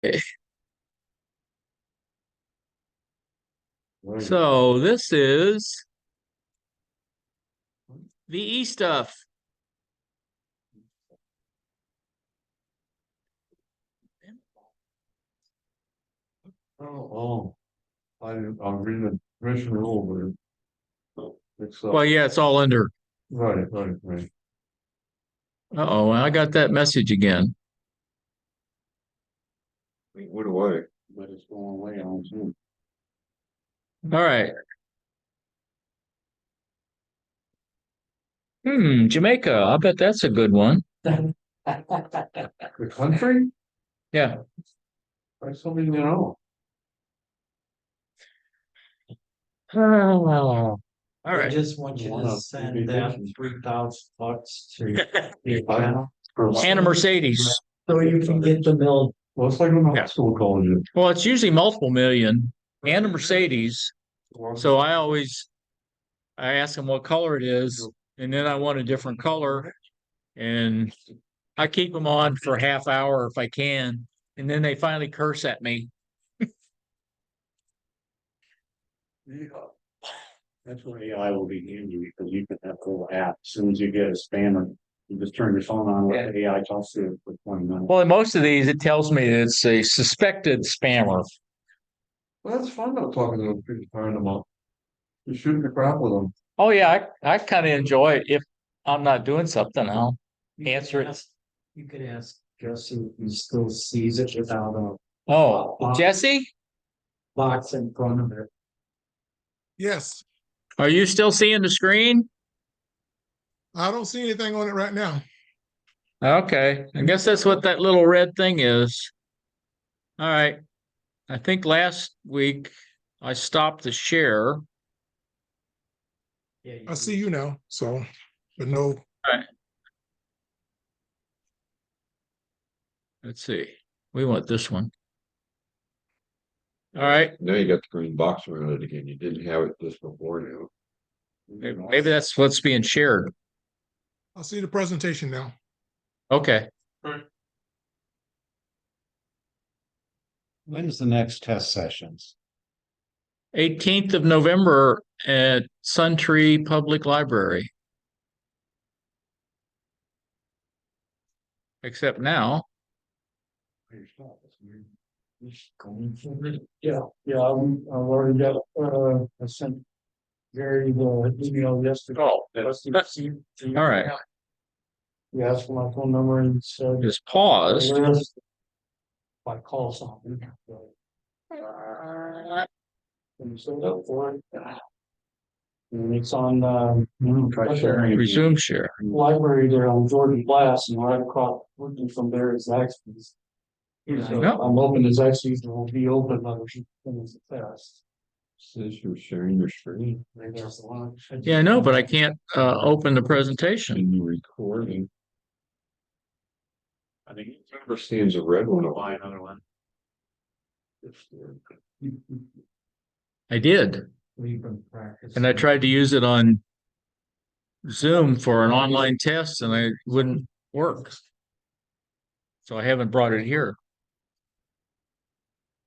Okay. Right. So this is VE stuff. I'm reading the permission rule, but it's Well, yeah, it's all under. right. Uh-oh, I got that message again. What do I? But it's going away on Zoom. All right. Jamaica. I bet that's a good one. The country? Yeah. That's something you know. Oh, all I right. just want you to send that $3,000 to the account Anna Mercedes. so you can get the mill. Well, it's like when Yeah. high school calls you. Well, it's usually multiple million. Anna Mercedes. So I ask them what color it is, and then I want a different color, and I keep them on for a half hour if I can, and then they finally curse at me. Yeah. That's where AI will be handy because you can have a little app. As soon as you get a spammer, you just turn your phone on, let the AI talk to you for 20 minutes. Well, in most of these, it tells me it's a suspected spammer. Well, that's fun though, talking to them, firing them up. You're shooting the crap with them. Oh yeah, I kind of enjoy it. If I'm not doing something, I'll answer it. You could ask Jesse if he still sees it without a Oh, Jesse, box in front of it. Yes, are you still seeing the screen? I don't see anything on it right now. Okay, I guess that's what that little red thing is. All right. I think last week I stopped the share. Yeah, I see you now, so, but no, All right. Let's see. We want this one. All right. Now you got the green box around it again. You didn't have it just before now. Maybe that's what's being shared. I see the presentation now. Okay. When's the next test sessions? 18th of November at Suntree Public Library. Except now. Yeah, I've already got, I sent Gary the email yesterday. Oh, all right. He asked for my phone number and said. Just paused. If I call something. And so up for it. And it's on, Resume share. library there on Jordan Glass and right across, looking from there is Zaxby's. So No. I'm hoping the Zaxby's will be open by the things fast. Says you're sharing your screen Maybe there's a lot. Yeah, I know, but I can't open the presentation. and you're recording. I think it understands a red one. Buy another one. I did. We've been practicing. And I tried to use it on Zoom for an online test and it wouldn't work. So I haven't brought it here.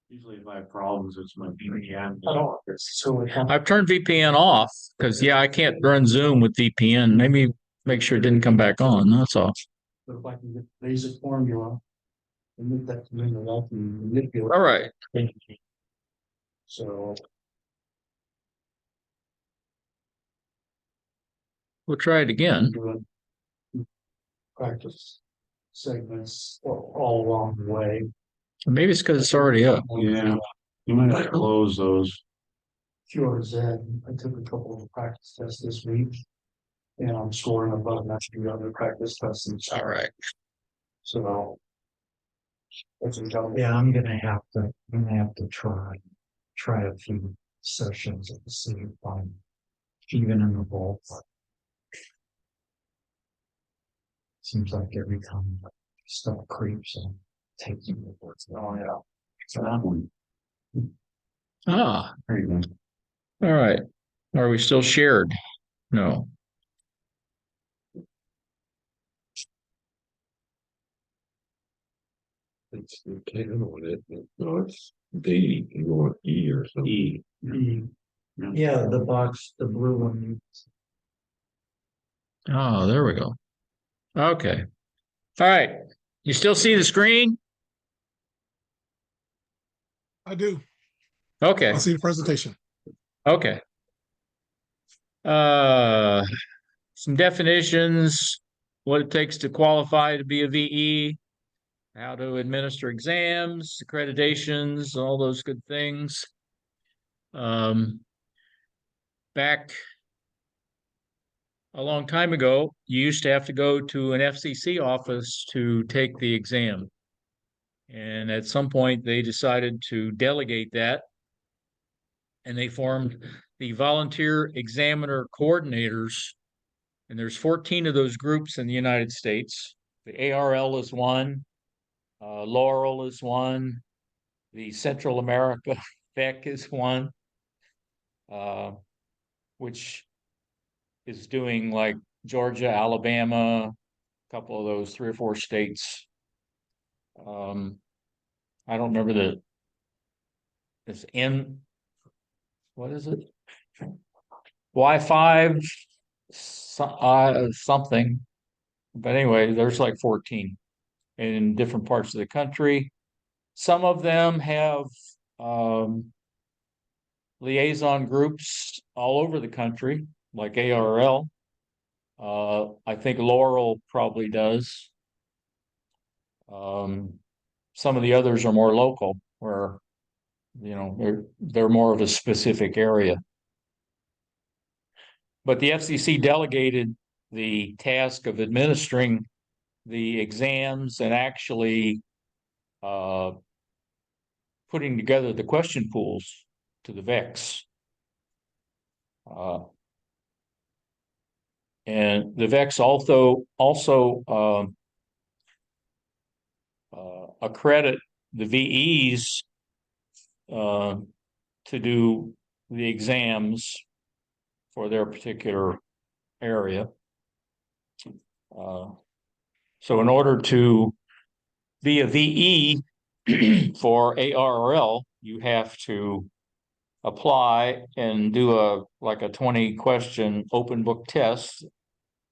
Usually if I have problems, it's my VPN. I don't, so we have. I've turned VPN off because yeah, I can't run Zoom with VPN. Maybe make sure it didn't come back on. That's all. But if I can get basic formula. And make that come in and I can manipulate. All right. So. We'll try it again. Doing practice segments all along the way. Maybe it's because it's already up. Yeah, you might have to close those. QRZ, I took a couple of practice tests this week. And I'm scoring above matching the other practice tests. All right. So. Yeah, I'm gonna have to try a few sessions at the same time. Even in the ball. Seems like every time stuff creeps and takes you reports. Oh yeah. So that one. Ah, There you go. all right. Are we still shared? No. It's the 10 on it. No, it's D, you want E or something. E. Yeah, the box, the blue one. Oh, there we go. Okay. All right. You still see the screen? I do. Okay. I see the presentation. Okay. Uh, some definitions, what it takes to qualify to be a VE, how to administer exams, accreditations, all those good things. Back a long time ago, you used to have to go to an FCC office to take the exam. And at some point, they decided to delegate that, and they formed the Volunteer Examiner Coordinators. And there's 14 of those groups in the United States. The ARL is one, Laurel is one, the Central America VEC is one, which is doing like Georgia, Alabama, a couple of those 3 or 4 states. I don't remember it's N, what is it? Y5 something. But anyway, there's like 14 in different parts of the country. Some of them have liaison groups all over the country, like ARL. I think Laurel probably does. Some of the others are more local, where they're more of a specific area. But the FCC delegated the task of administering the exams and actually putting together the question pools to the VEX. And the VEX also accredit the VEs to do the exams for their particular area. So in order to be a VE for ARL, you have to apply and do a 20-question open book test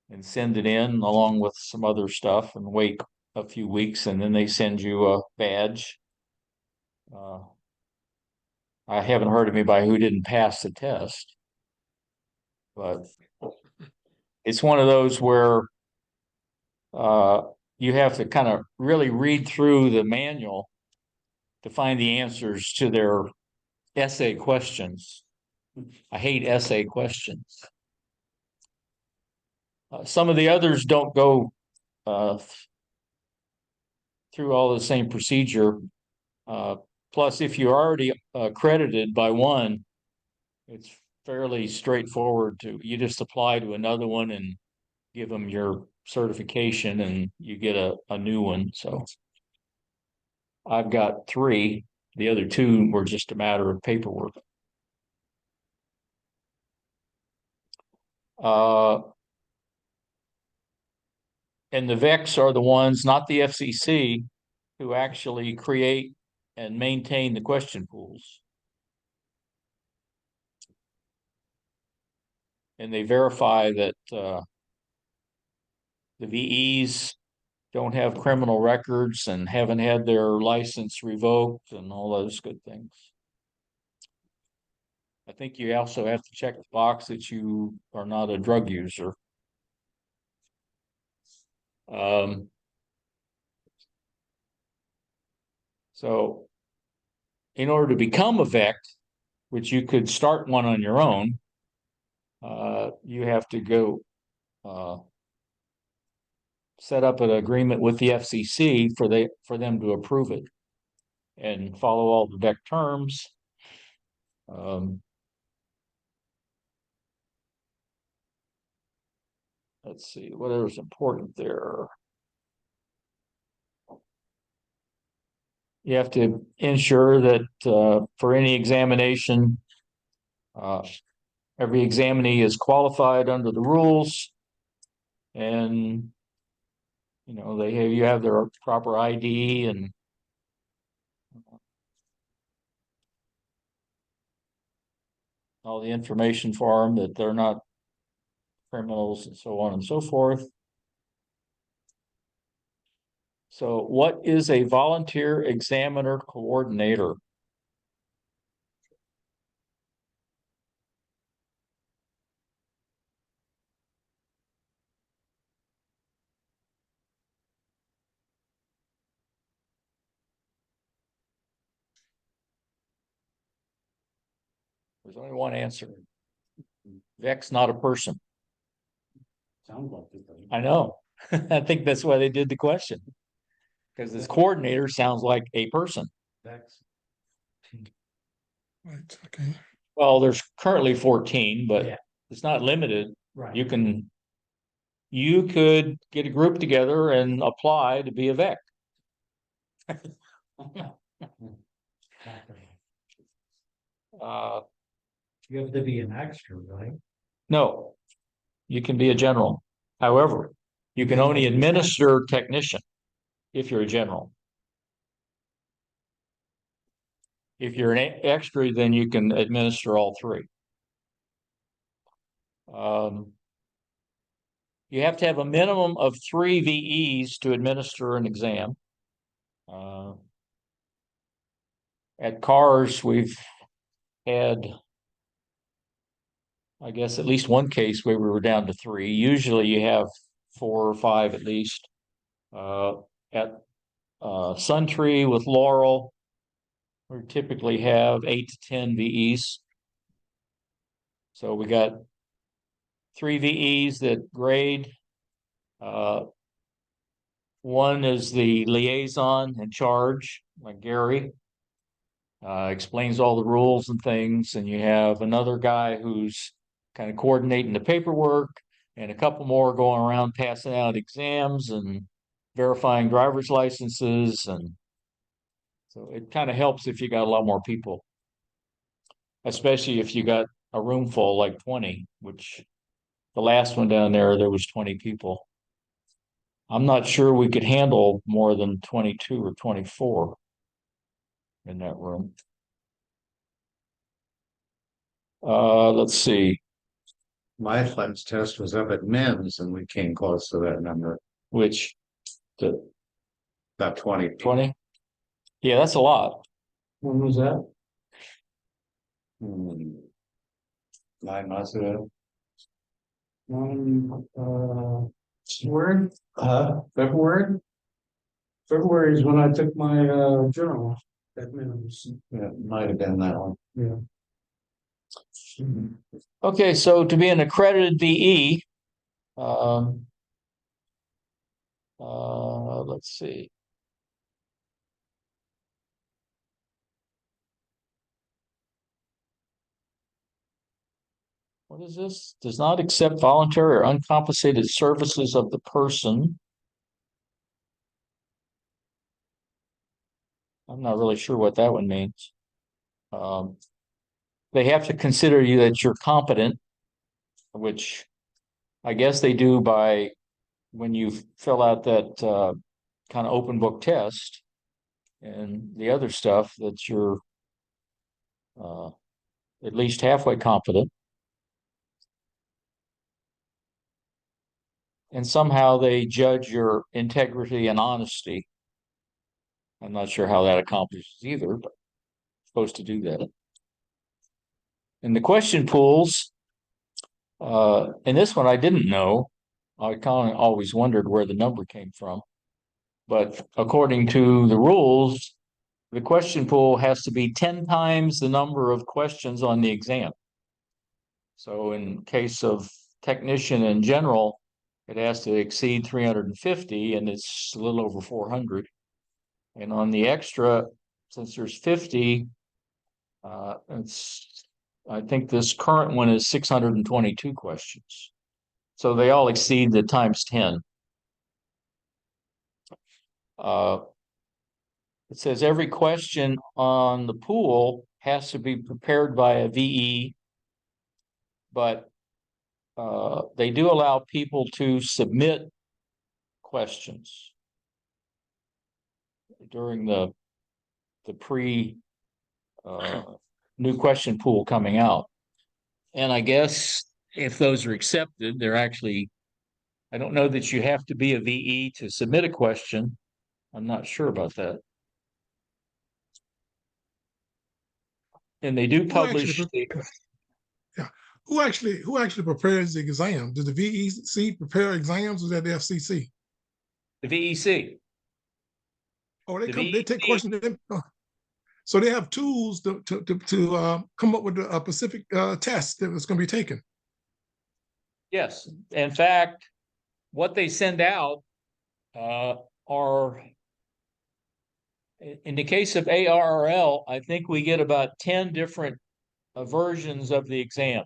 and send it in along with some other stuff and wait a few weeks, and then they send you a badge. I haven't heard of anybody who didn't pass the test, but it's one of those where you have to kind of really read through the manual to find the answers to their essay questions. I hate essay questions. Some of the others don't go through all the same procedure. Plus, if you're already accredited by one, it's fairly straightforward you just apply to another one and give them your certification and you get a new one. So I've got 3. The other 2 were just a matter of paperwork. And the VEX are the ones, not the FCC, who actually create and maintain the question pools. And they verify that the VEs don't have criminal records and haven't had their license revoked and all those good things. I think you also have to check the box that you are not a drug user. So in order to become a VEC, which you could start one on your own, you have to go set up an agreement with the FCC for them to approve it and follow all the VEC terms. Let's see, what is important there? You have to ensure that for any examination, every examinee is qualified under the rules, and you have their proper ID and all the information for them that they're not criminals and so on and so forth. So what is a volunteer examiner coordinator? There's only one answer. VEC's not a person. Sounds like it. doesn't it? I know. I think that's why they did the question. Because this coordinator sounds like a person. That's. Right, okay. Well, there's currently 14, but Yeah. it's not limited. Right. You could get a group together and apply to be a VEC. Uh, You have to be an extra, right? no, you can be a general. However, you can only administer technician if you're a general. If you're an extra, then you can administer all three. You have to have a minimum of 3 VEs to administer an exam. At CARS, we've had, I guess, at least one case where we were down to 3. Usually you have 4 or 5 at least. At Suntree with Laurel, we typically have 8 to 10 VEs. So we got 3 VEs that grade. One is the liaison in charge, like Gary, explains all the rules and things. And you have another guy who's kind of coordinating the paperwork, and a couple more going around passing out exams and verifying driver's licenses. And so it kind of helps if you got a lot more people, especially if you got a room full like 20, which the last one down there was 20 people. I'm not sure we could handle more than 22 or 24 in that room. Let's see, My flex test was up at Mims and we came close to that number, which about 20. 20? Yeah, that's a lot. When was that? 9 months ago. Where? February? February is when I took my journal at Mims. Yeah, it might have been that one. Yeah. Okay, so to be an accredited VE, let's see. What is this? Does not accept voluntary or uncompensated services of the person. I'm not really sure what that one means. They have to consider you that you're competent, which I guess they do by when you fill out that kind of open book test and the other stuff, that you're at least halfway competent. And somehow they judge your integrity and honesty. I'm not sure how that accomplishes either, but supposed to do that. And the question pools, and this one I didn't know. I kind of always wondered where the number came from. But according to the rules, the question pool has to be 10 times the number of questions on the exam. So in case of technician in general, it has to exceed 350, and it's a little over 400. And on the extra, since there's 50, I think this current one is 622 questions. So they all exceed the times 10. It says every question on the pool has to be prepared by a VE, but they do allow people to submit questions during the pre new question pool coming out. And I guess if those are accepted, they're actually, I don't know that you have to be a VE to submit a question. I'm not sure about that. And they do publish. Yeah. Who actually prepares the exam? Does the VEC prepare exams or is that the FCC? The VEC. Oh, they The come, they take VEC. questions. So they have tools to come up with a specific test that was going to be taken. Yes. In fact, what they send out are, in the case of ARRL, I think we get about 10 different versions of the exam.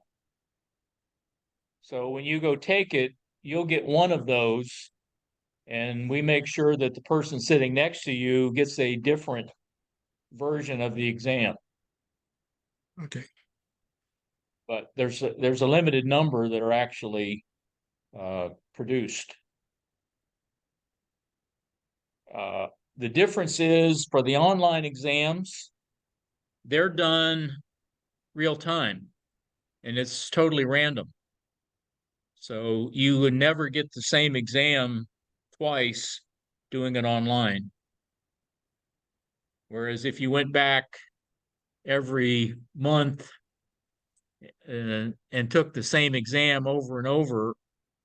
So when you go take it, you'll get one of those, and we make sure that the person sitting next to you gets a different version of the exam. Okay. But there's a limited number that are actually produced. The difference is for the online exams, they're done real time, and it's totally random. So you would never get the same exam twice doing it online. Whereas if you went back every month and took the same exam over and over,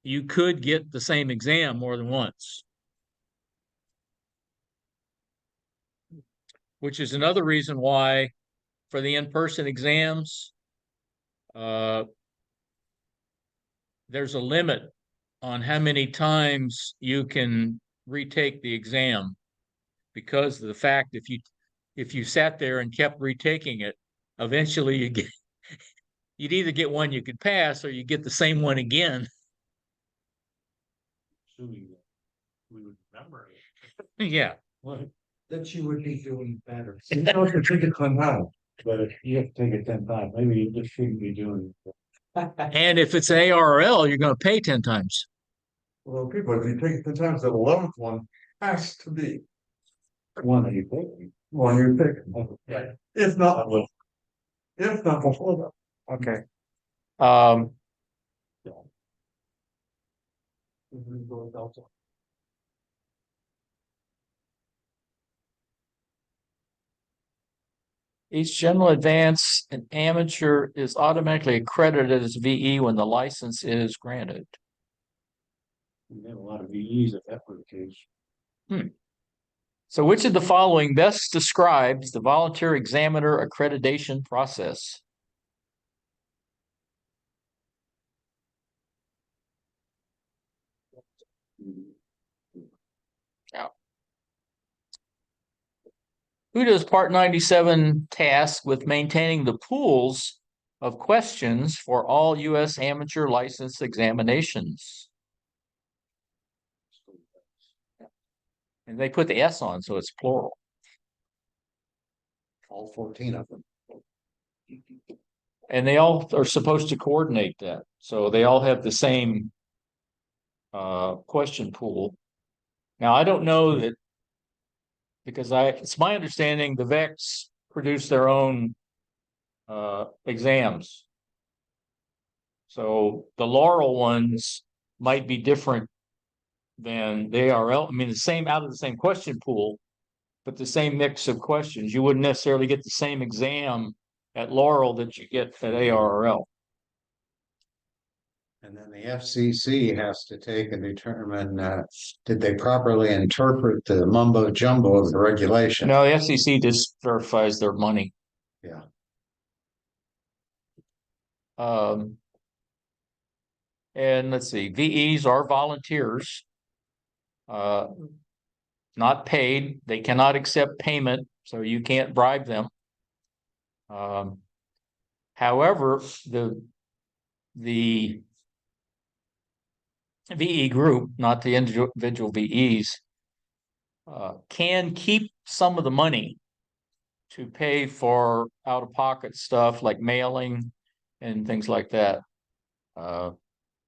you could get the same exam more than once. Which is another reason why for the in-person exams, there's a limit on how many times you can retake the exam, because of the fact if you sat there and kept retaking it, eventually you'd either get one you could pass or you get the same one again. Assuming that we would remember it. Yeah. That you would be doing better. You don't have to take it 10 times, but if you have to take it 10 times, maybe you just shouldn't be doing it. And if it's ARL, you're going to pay 10 times. Well, people, if you take it 10 times, the 11th one has to be One that you pick. one you pick. Yeah. If not, before that. Okay. Each general advance and amateur is automatically accredited as VE when the license is granted. We have a lot of VEs if that were the case. So which of the following best describes the volunteer examiner accreditation process? Who does Part 97 task with maintaining the pools of questions for all U.S. amateur license examinations? And they put the S on, so it's plural. All 14 of them. And they all are supposed to coordinate that. So they all have the same question pool. Now, I don't know that, because it's my understanding the VEX produce their own exams. So the Laurel ones might be different than the ARL. I mean, the same out of the same question pool, but the same mix of questions. You wouldn't necessarily get the same exam at Laurel that you get at ARL. And then the FCC has to take and determine, did they properly interpret the mumbo jumbo of the regulation? No, the FCC just verifies their money. Yeah. And let's see, VEs are volunteers, not paid. They cannot accept payment, so you can't bribe them. However, the VE group, not the individual VEs, can keep some of the money to pay for out-of-pocket stuff like mailing and things like that.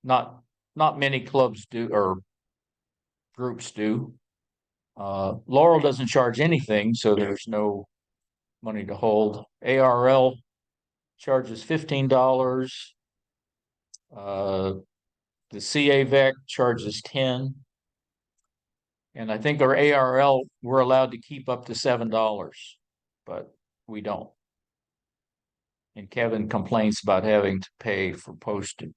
Not many clubs do or groups do. Laurel doesn't charge anything, so there's no money to hold. ARL charges $15. The CAVEC charges 10. And I think our ARL, we're allowed to keep up to $7, but we don't. And Kevin complains about having to pay for postage.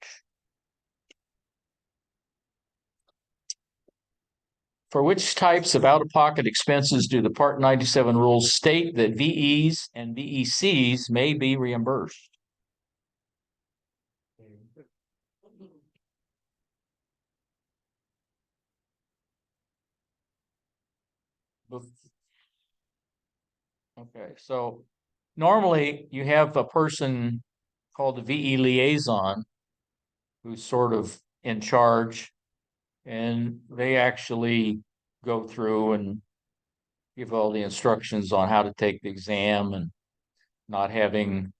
For which types of out-of-pocket expenses do the Part 97 rules state that VEs and VECs may be reimbursed? Okay, so normally you have a person called the VE liaison who's sort of in charge, and they actually go through and give all the instructions on how to take the exam and not having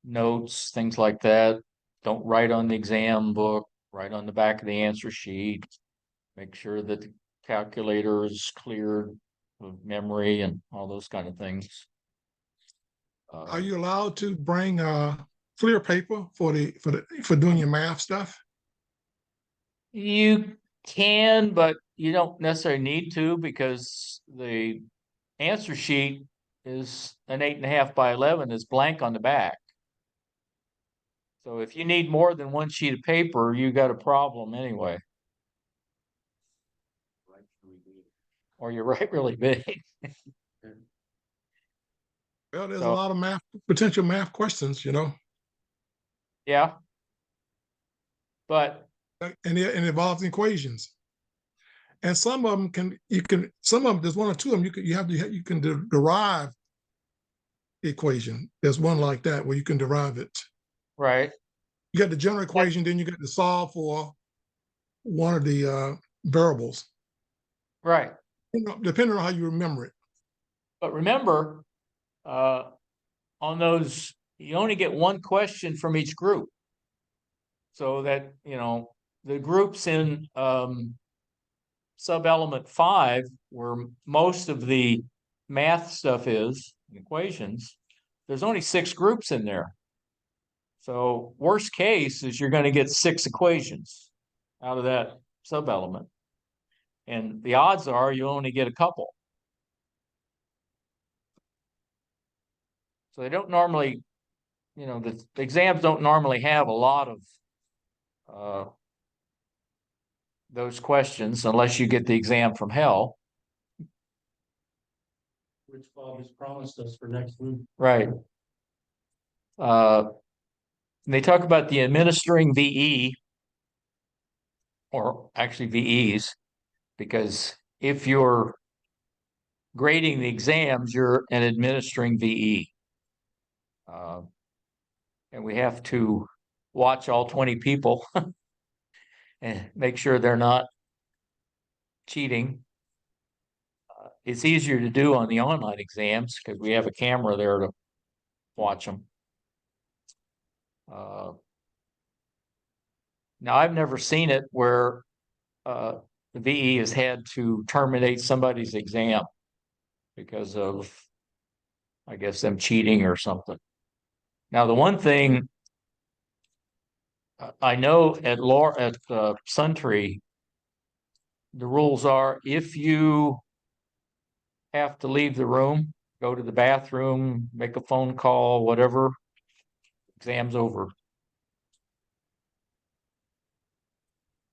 notes, things like that. Don't write on the exam book, write on the back of the answer sheet. Make sure that the calculator is cleared of memory and all those kind of things. Are you allowed to bring clear paper for doing your math stuff? You can, but you don't necessarily need to, because the answer sheet is an 8.5 by 11 is blank on the back. So if you need more than one sheet of paper, you got a problem anyway. Or you write really big. Well, there's a So- lot of potential math questions, Yeah. But and it involves equations. And some of them there's one or two of them you can derive the equation. There's one like that where you can derive it. right. You got the general equation, then you got to solve for one of the variables, Right. depending on how you remember it. But remember, on those, you only get one question from each group. So that, the groups in sub-element 5, where most of the math stuff is, equations, there's only 6 groups in there. So worst case is you're going to get 6 equations out of that sub-element. And the odds are you only get a couple. So they don't normally, the exams don't normally have a lot of those questions unless you get the exam from hell. Which Bob has promised us for next week. Right. They talk about the administering VE, or actually VEs, because if you're grading the exams, you're an administering VE. And we have to watch all 20 people and make sure they're not cheating. It's easier to do on the online exams because we have a camera there to watch them. Now, I've never seen it where the VE has had to terminate somebody's exam because of, I guess, them cheating or something. Now, the one thing I know at Suntree, the rules are if you have to leave the room, go to the bathroom, make a phone call, whatever, exam's over.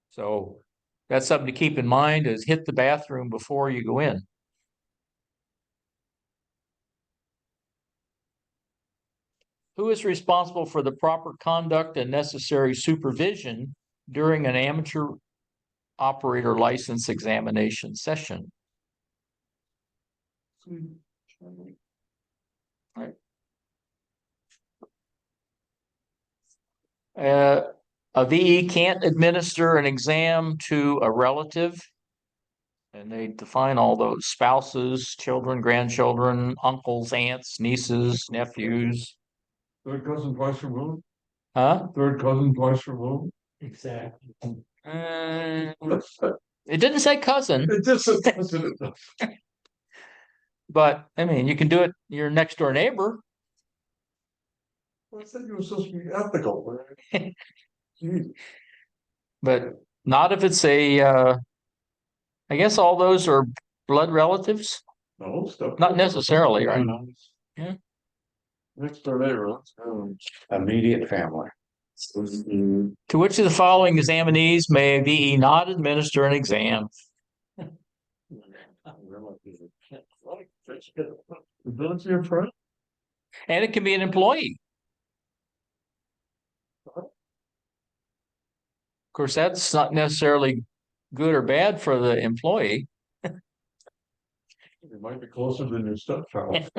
So that's something to keep in mind, is hit the bathroom before you go in. Who is responsible for the proper conduct and necessary supervision during an amateur operator license examination session? Right. A VE can't administer an exam to a relative, and they define all those: spouses, children, grandchildren, uncles, aunts, nieces, nephews. Third cousin twice removed, Huh? third cousin twice removed. Exactly. It didn't say cousin, It just says cousin. but I mean, you can do it your next door neighbor. I said you were supposed to be ethical. Gee, But not if it's I guess all those are blood relatives, no, stuff. not necessarily, right? Yeah. Next door neighbor, let's go. Immediate family. To which of the following examinees may a VE not administer an exam? Village your friend? And it can be an employee. Of course, that's not necessarily good or bad for the employee. It might be closer than your stepchild.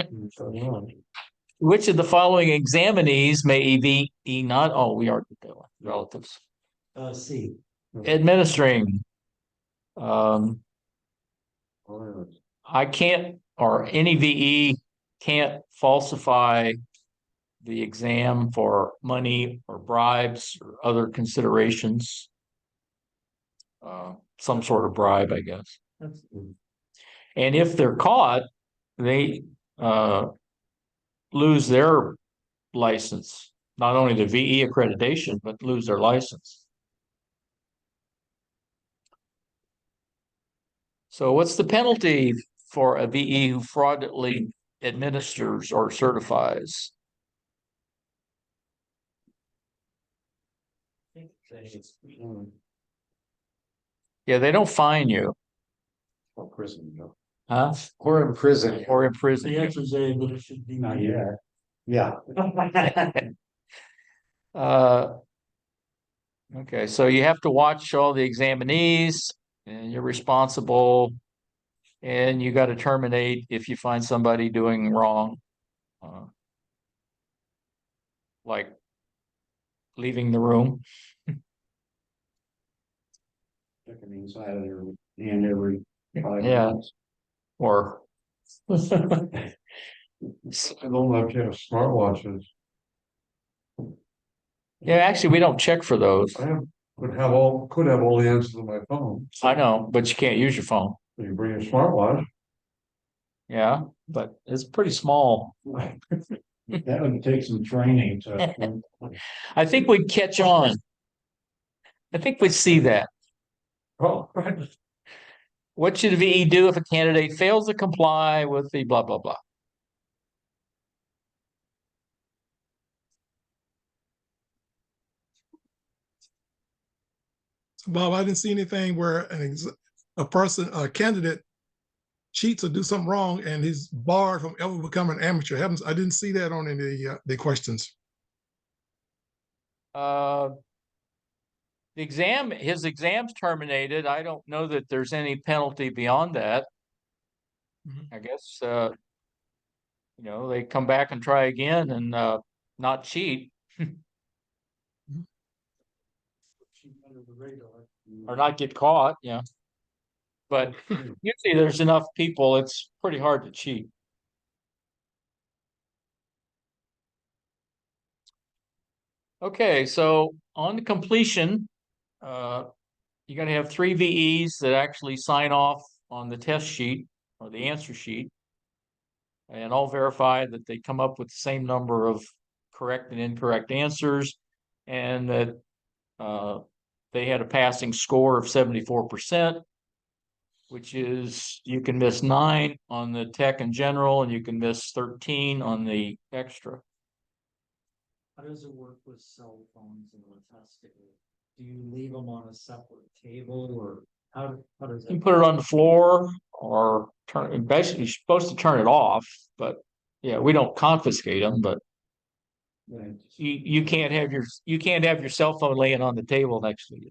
Which of the following examinees may VE not, oh, we already did that one, relatives. C. Administering. I can't, or any VE can't falsify the exam for money or bribes or other considerations. Some sort of bribe, I guess. And if they're caught, they lose their license, not only the VE accreditation, but lose their license. So what's the penalty for a VE who fraudulently administers or certifies? Yeah, they don't fine you, Or prison, no. huh? Or in prison. Or in prison. answer's A, but it should be. Not yet. Yeah. Okay, so you have to watch all the examinees and you're responsible and you got to terminate if you find somebody doing wrong. Like leaving the room. Checking inside of their hand every 5 Yeah. minutes. Or I don't know if you have smartwatches. yeah, actually, we don't check for those. I have, could have all the answers on my phone. I know, but you can't use your phone. So you bring your smartwatch. Yeah, but it's pretty small. That would take some training to. I think we'd catch on. I think we'd see that. Oh, right. What should a VE do if a candidate fails to comply with the blah, blah, blah? Bob, I didn't see anything where a candidate cheats or do something wrong and he's barred from ever becoming an amateur. I didn't see that on any of the questions. His exam's terminated. I don't know that there's any penalty beyond that. I guess, they come back and try again and not cheat. Or not get caught, yeah. But usually there's enough people, it's pretty hard to cheat. Okay, so on to completion, you got to have 3 VEs that actually sign off on the test sheet or the answer sheet and all verify that they come up with the same number of correct and incorrect answers and that they had a passing score of 74%, which is you can miss 9 on the tech in general and you can miss 13 on the extra. How does it work with cell phones and the testing? Do you leave them on a separate table or how does You that? can put it on the floor or basically you're supposed to turn it off, but yeah, we don't confiscate them, but you can't have your cell phone laying on the table next to you.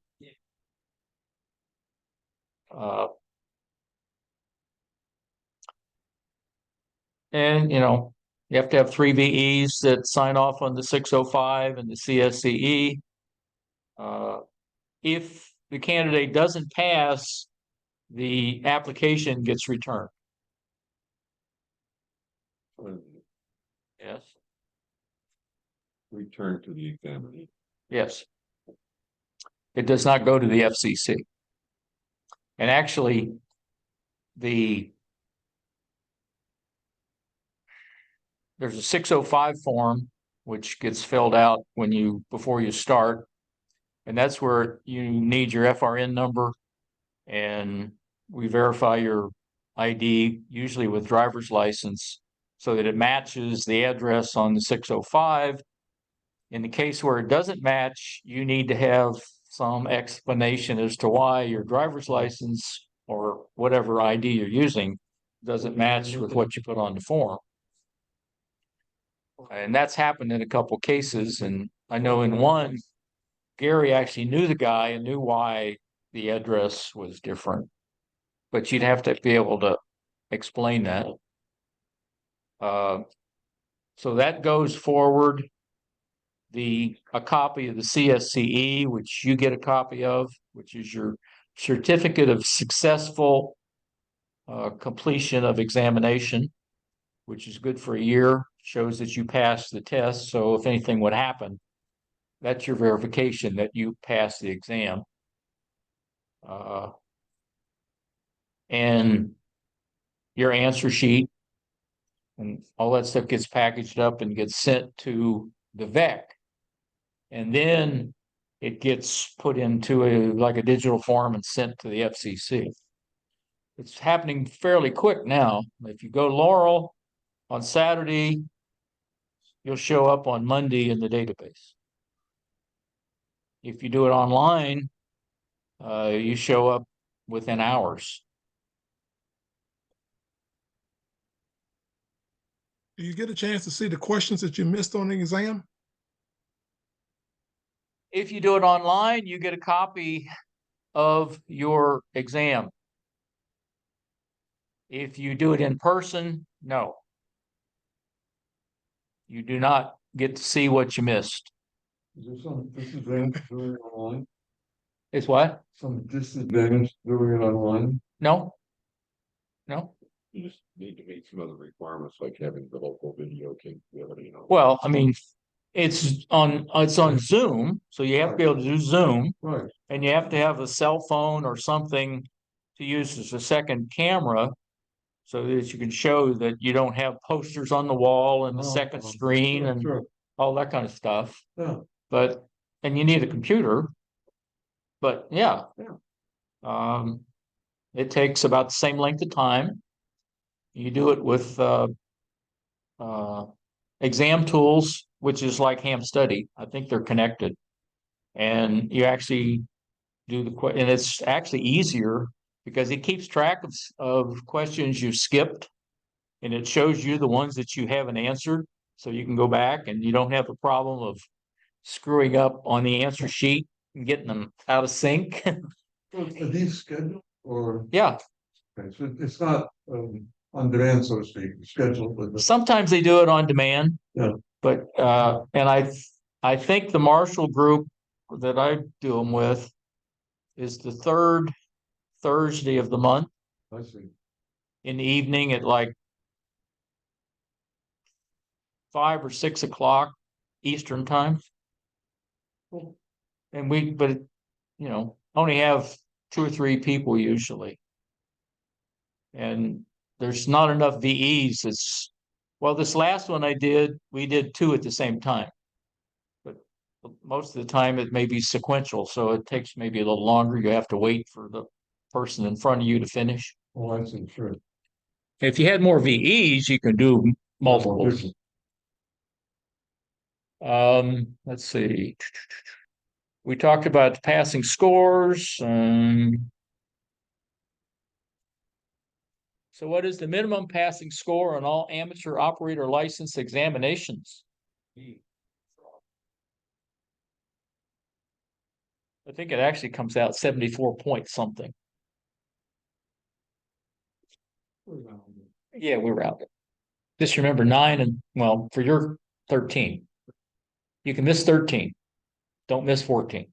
And you have to have 3 VEs that sign off on the 605 and the CSCE. If the candidate doesn't pass, the application gets returned. Yes. Return to the examiner. Yes. It does not go to the FCC. And actually, there's a 605 form, which gets filled out before you start. And that's where you need your FRN number, and we verify your ID, usually with driver's license, so that it matches the address on the 605. In the case where it doesn't match, you need to have some explanation as to why your driver's license or whatever ID you're using doesn't match with what you put on the form. And that's happened in a couple cases. And I know in one, Gary actually knew the guy and knew why the address was different. But you'd have to be able to explain that. So that goes forward. A copy of the CSCE, which you get a copy of, which is your certificate of successful completion of examination, which is good for a year, shows that you passed the test. So if anything would happen, that's your verification that you passed the exam. And your answer sheet and all that stuff gets packaged up and gets sent to the VEC. And then it gets put into like a digital form and sent to the FCC. It's happening fairly quick now. If you go Laurel on Saturday, you'll show up on Monday in the database. If you do it online, you show up within hours. Do you get a chance to see the questions that you missed on the exam? If you do it online, you get a copy of your exam. If you do it in person, no. You do not get to see what you missed. Is there some disadvantage doing it online? It's what? Some disadvantage doing it online? No. No. You just need to meet some other requirements, like having the local video capability, you know. Well, I mean, it's on Zoom, so you have to be able to do Zoom, Right. and you have to have a cell phone or something to use as a second camera so that you can show that you don't have posters on the wall and the second screen and all that kind of stuff. Yeah. And you need a computer, but yeah. It takes about the same length of time. You do it with exam tools, which is like Ham Study. I think they're connected. And you actually do and it's actually easier because it keeps track of questions you've skipped, and it shows you the ones that you haven't answered. So you can go back and you don't have the problem of screwing up on the answer sheet and getting them out of sync. Are these scheduled or? Yeah. Okay, so it's not on demand, so to speak, scheduled, but Sometimes they do it on demand. Yeah. But and I think the Marshall group that I do them with is the third Thursday of the month I see. in the evening at like 5 or 6 o'clock Eastern time. And but only have 2 or 3 people usually. And there's not enough VEs. Well, this last one we did 2 at the same time. But most of the time it may be sequential, so it takes maybe a little longer. You have to wait for the person in front of you to finish. Oh, I see, sure. If you had more VEs, you could do multiples. Let's see. We talked about passing scores. So what is the minimum passing score on all amateur operator license examinations? I think it actually comes out 74 point something. Yeah, we rounded. Just remember 9 and, well, for your 13. You can miss 13. Don't miss 14.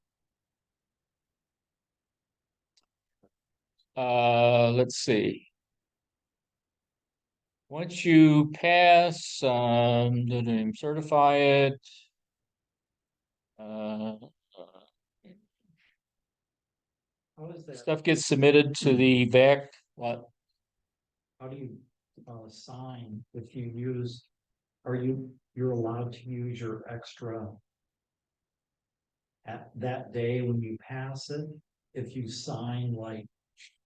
Let's see. Once you pass, certify it. Stuff gets submitted to the VEC. What? How do you sign if you use you're allowed to use your extra at that day when you pass it, if you sign like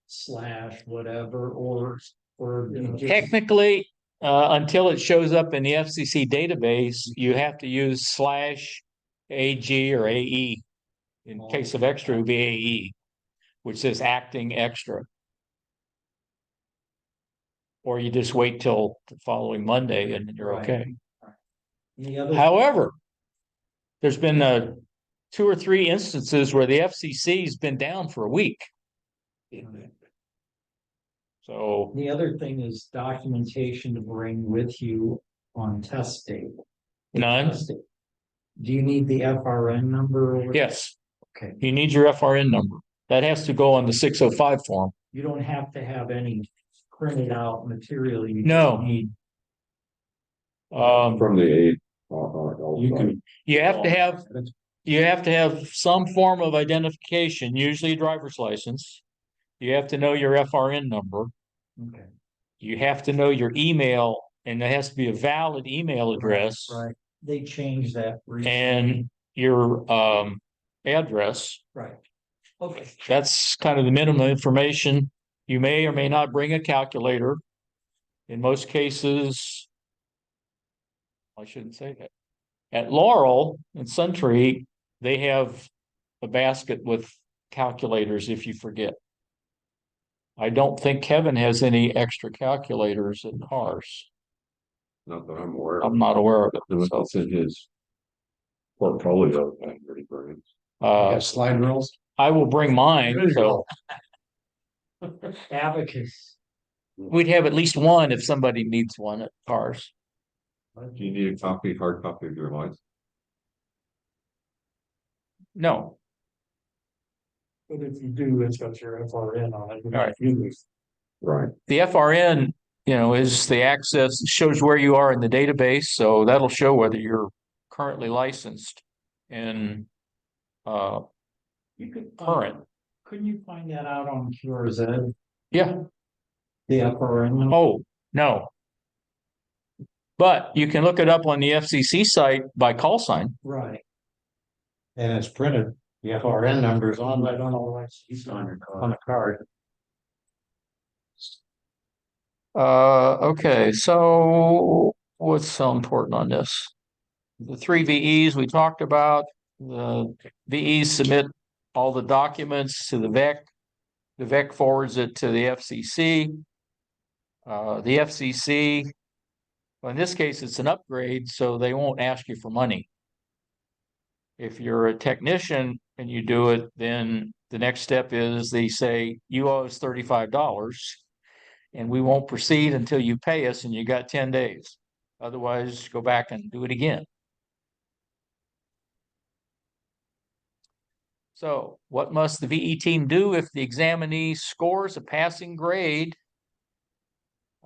slash whatever, or you just. Technically, until it shows up in the FCC database, you have to use slash AG or AE. In case of extra, it would be AE, which says acting extra. Or you just wait till the following Monday and you're Right. okay. And the other. However, there's been 2 or 3 instances where the FCC has been down for a week. So The other thing is documentation to bring with you on test day. none. Testing. Do you need the FRN number? Yes, Okay, you need your FRN number. That has to go on the 605 form. you don't have to have any printed out material. You No. just need. From the aid. You can. You have to have some form of identification, usually a driver's license. You have to know your FRN number. Okay. You have to know your email, and it has to be a valid email address. Right, they changed that recently. And your address. Right. Okay. That's kind of the minimum information. You may or may not bring a calculator. In most cases, I shouldn't say that. At Laurel and Suntree, they have a basket with calculators if you forget. I don't think Kevin has any extra calculators in cars. Not that I'm aware of. I'm not aware of it. Unless So, it's in his portfolio that he brings. Slide rules. I will bring mine. There you So Abacus. we'd have at least one if somebody needs one at cars. Do you need a copy, hard copy of your license? No, But if you do, it's got your FRN on it. All right. Right. the FRN, is the access, shows where you are in the database, so that'll show whether you're currently licensed and You could. current. Couldn't you find that out on QRZ? Yeah. The FRN? Oh, no. But you can look it up on the FCC site by call sign. Right. And it's printed. The FRN numbers on I that don't know. He's on on the card. Okay, so what's so important on this? The 3 VEs we talked about, the VEs submit all the documents to the VEC. The VEC forwards it to the FCC. The FCC, well, in this case, it's an upgrade, so they won't ask you for money. If you're a technician and you do it, then the next step is they say, you owe us $35 and we won't proceed until you pay us, and you got 10 days. Otherwise, go back and do it again. So what must the VE team do if the examinee scores a passing grade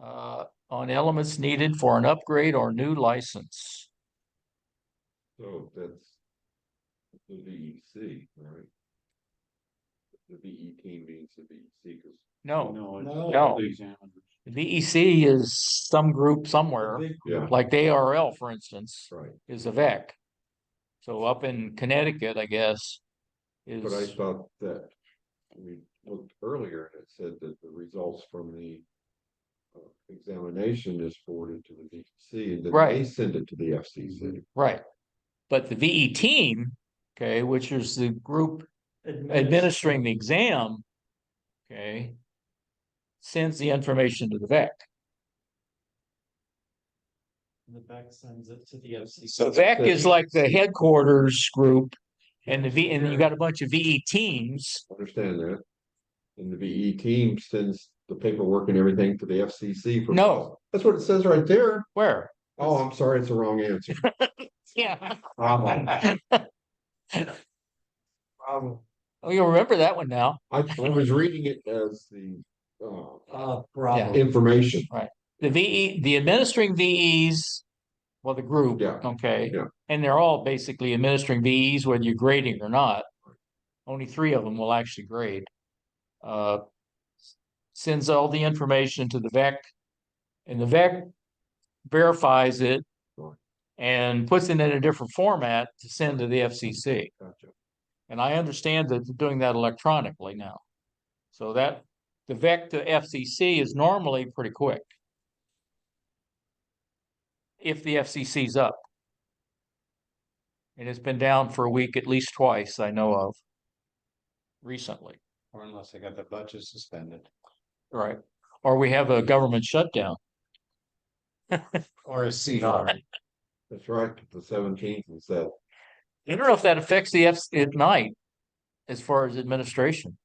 on elements needed for an upgrade or new license? So that's the VEC, right? The VE team means the VEC because. No, No. the VEC is some group somewhere, Yeah, like the ARL, for instance, right. is a VEC. So up in Connecticut, I guess, But I is, thought that we looked earlier and it said that the results from the examination is forwarded to the VEC and then they Right. send it to the FCC. right. But the VE team, okay, which is the group administering the exam, okay, sends the information to the VEC. The VEC sends it to the FCC. So VEC is like the headquarters group, and and you got a bunch of VE teams. Understand that. And the VE team sends the paperwork and everything to the FCC for. No, That's what it says right there. where? Oh, I'm sorry, it's the wrong answer. Yeah. Bravo. Oh, you'll remember that one now. I was reading it as the Bravo. information. The VE, the administering VEs, well, the group, Yeah. okay. Yeah. And they're all basically administering VEs, whether you're grading or not. Only 3 of them will actually grade. Sends all the information to the VEC, and the VEC verifies it and puts it in a different format to send to the FCC. Gotcha. And I understand that they're doing that electronically now. So that the VEC to FCC is normally pretty quick. If the FCC's up. And it's been down for a week at least twice, I know of. Recently, Or unless they got the budget suspended. right? Or we have a government shutdown. Or a CR. That's right, the 17th is that. I don't know if that affects the F at night as far as administration.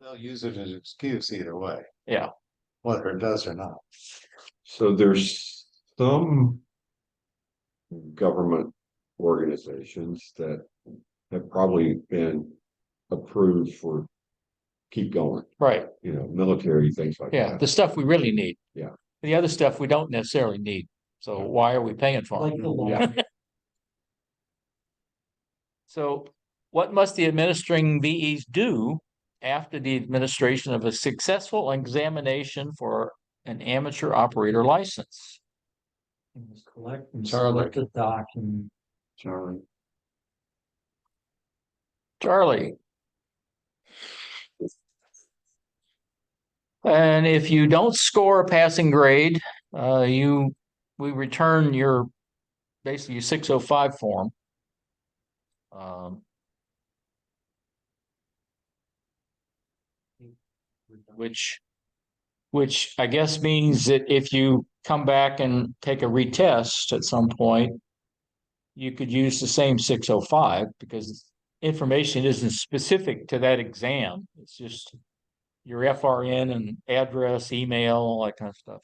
They'll use it as an excuse either way, Yeah, whether it does or not. So there's some government organizations that have probably been approved for keep going, right. you know, military, things like Yeah, that. the stuff we really need. Yeah. The other stuff we don't necessarily need. So why are we paying for Like it? the law. Yeah. So what must the administering VEs do after the administration of a successful examination for an amateur operator license? And just collect and Charlie. select the document. Charlie. Charlie. And if you don't score a passing grade, we return your basically your 605 form. Which I guess means that if you come back and take a retest at some point, you could use the same 605 because information isn't specific to that exam. It's just your FRN and address, email, all that kind of stuff.